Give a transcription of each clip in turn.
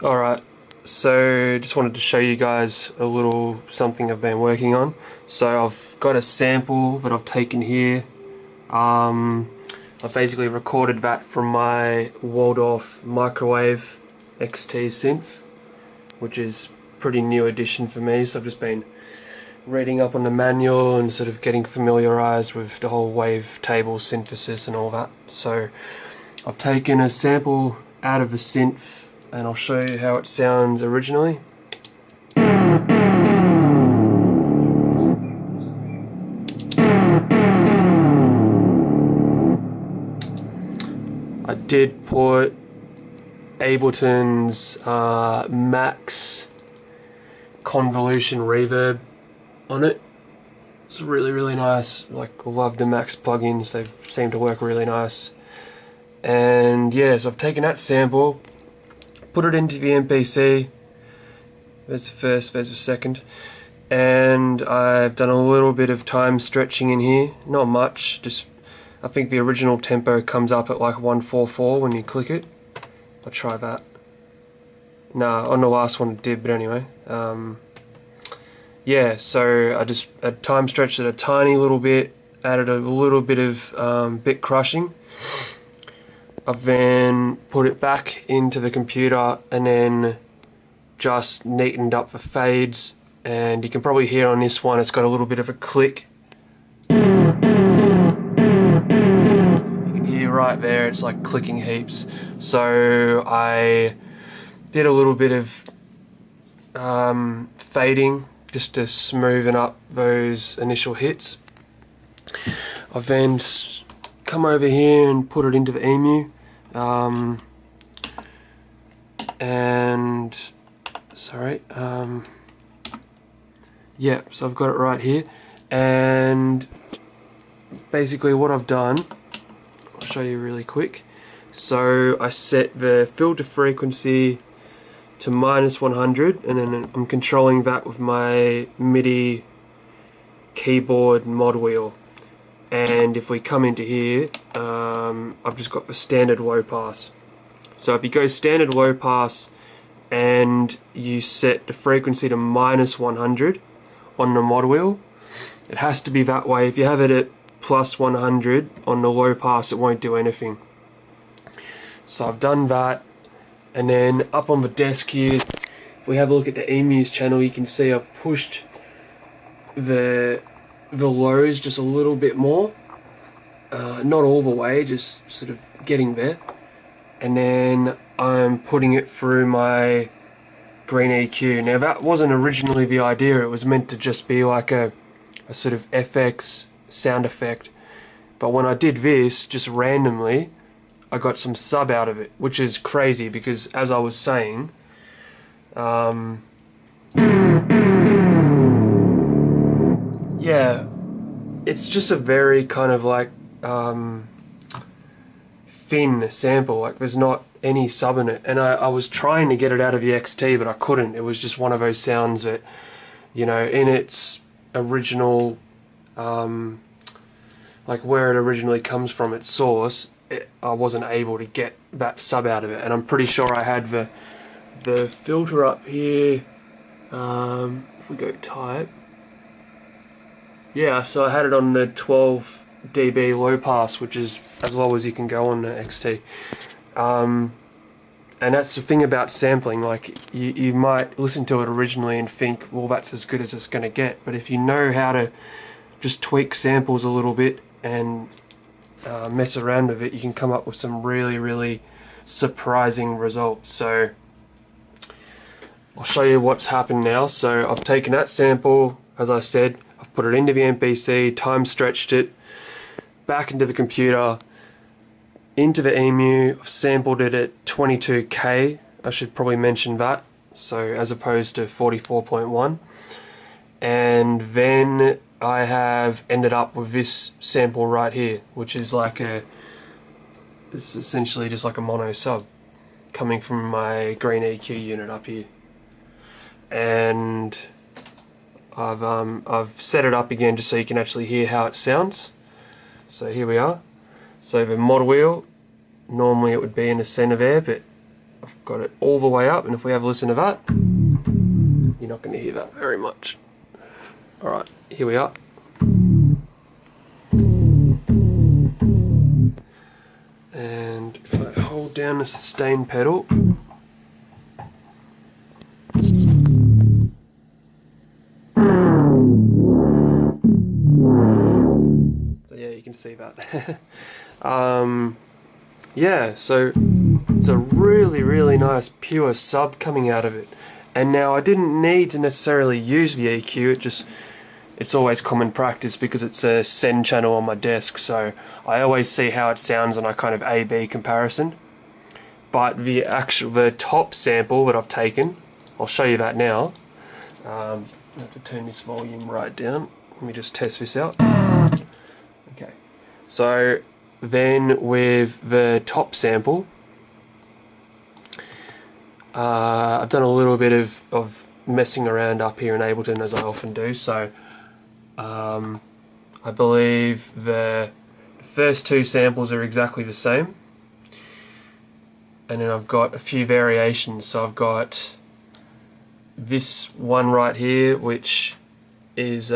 Alright, so just wanted to show you guys a little something I've been working on. So I've got a sample that I've taken here. I've basically recorded that from my Waldorf MicroWave XT synth, which is a pretty new addition for me, so I've just been reading up on the manual and sort of getting familiarized with the whole wavetable synthesis and all that. So I've taken a sample out of a synth and I'll show you how it sounds originally. I did put Ableton's max convolution reverb on it. It's really nice. Like, I love the max plugins, they seem to work really nice. And yeah, so I've taken that sample, put it into the MPC. There's the first, there's the second. And I've done a little bit of time stretching in here. Not much, just I think the original tempo comes up at like 144 when you click it. I'll try that. Nah, on the last one it did, but anyway. Yeah, so I just time stretched it a tiny little bit, added a little bit of bit crushing. I've then put it back into the computer and then just neatened up the fades, and you can probably hear on this one it's got a little bit of a click. You can hear right there, it's like clicking heaps. So I did a little bit of fading just to smoothen up those initial hits. I've then come over here and put it into the EMU, and sorry, yeah, so I've got it right here, and basically what I've done, I'll show you really quick. So I set the filter frequency to -100, and then I'm controlling that with my MIDI keyboard mod wheel. And if we come into here, I've just got the standard low pass. So if you go standard low pass and you set the frequency to -100 on the mod wheel, it has to be that way. If you have it at +100 on the low pass, it won't do anything. So I've done that, and then up on the desk here, if we have a look at the EMU's channel, you can see I've pushed the lows just a little bit more, not all the way, just sort of getting there, and then I'm putting it through my green EQ. Now that wasn't originally the idea, it was meant to just be like a sort of FX sound effect, but when I did this just randomly, I got some sub out of it, which is crazy because, as I was saying, yeah, it's just a very kind of like thin sample, like there's not any sub in it, and I was trying to get it out of the XT, but I couldn't. It was just one of those sounds that, you know, in its original, like where it originally comes from, its source, I wasn't able to get that sub out of it. And I'm pretty sure I had the filter up here. If we go type, yeah, so I had it on the 12 dB low pass, which is as low as you can go on the XT. And that's the thing about sampling, like you might listen to it originally and think, well, that's as good as it's going to get, but if you know how to just tweak samples a little bit and mess around with it, you can come up with some really surprising results. So I'll show you what's happened now. So I've taken that sample, as I said, I've put it into the MPC, time stretched it, back into the computer, into the EMU. I've sampled it at 22K, I should probably mention that, so as opposed to 44.1, and then I have ended up with this sample right here, which is like it's essentially just like a mono sub coming from my green EQ unit up here. And I've set it up again just so you can actually hear how it sounds. So here we are. So the mod wheel, normally it would be in the center there, but I've got it all the way up, and if we have a listen to that, you're not going to hear that very much. Alright, here we are. And if I hold down the sustain pedal, so yeah, you can see that. Yeah, so it's a really nice pure sub coming out of it. And now I didn't need to necessarily use the EQ, it's always common practice because it's a send channel on my desk, so I always see how it sounds on a kind of A-B comparison. But the top sample that I've taken, I'll show you that now. I have to turn this volume right down. Let me just test this out. Okay, so then with the top sample, I've done a little bit of messing around up here in Ableton, as I often do. So I believe the first two samples are exactly the same, and then I've got a few variations. So I've got this one right here, which is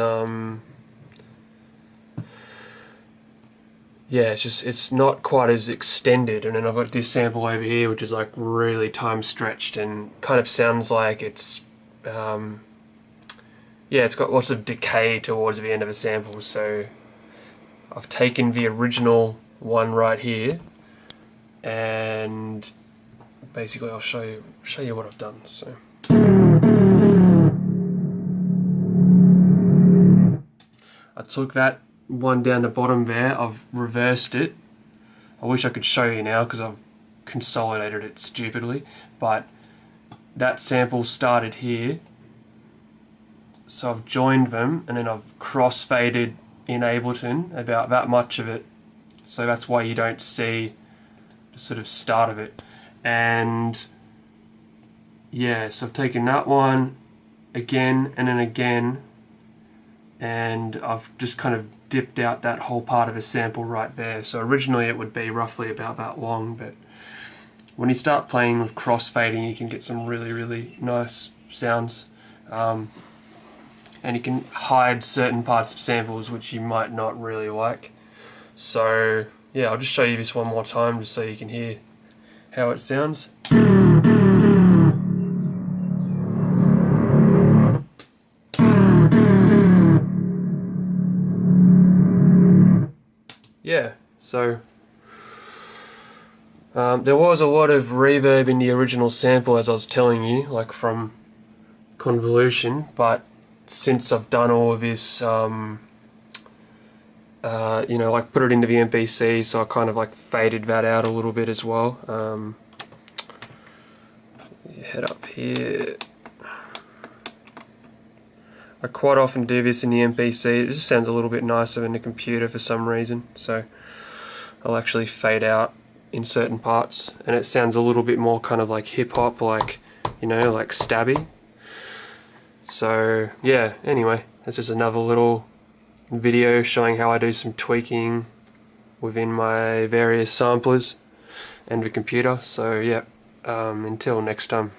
yeah, it's not quite as extended, and then I've got this sample over here which is like really time stretched and kind of sounds like it's yeah, it's got lots of decay towards the end of a sample. So I've taken the original one right here, and basically I'll show you what I've done. So I took that one down the bottom there, I've reversed it. I wish I could show you now because I've consolidated it stupidly, but that sample started here, so I've joined them and then I've cross-faded in Ableton about that much of it, so that's why you don't see the sort of start of it. And yeah, so I've taken that one again and then again, and I've just kind of dipped out that whole part of a sample right there. So originally it would be roughly about that long, but when you start playing with crossfading you can get some really nice sounds, and you can hide certain parts of samples which you might not really like. So yeah, I'll just show you this one more time just so you can hear how it sounds. Yeah, so there was a lot of reverb in the original sample, as I was telling you, like from convolution, but since I've done all of this, you know, like put it into the MPC, so I kind of like faded that out a little bit as well. Head up here. I quite often do this in the MPC. It just sounds a little bit nicer than the computer for some reason, so I'll actually fade out in certain parts and it sounds a little bit more kind of like hip-hop, like, you know, like stabby. So yeah, anyway, that's just another little video showing how I do some tweaking within my various samplers and the computer. So yeah, until next time.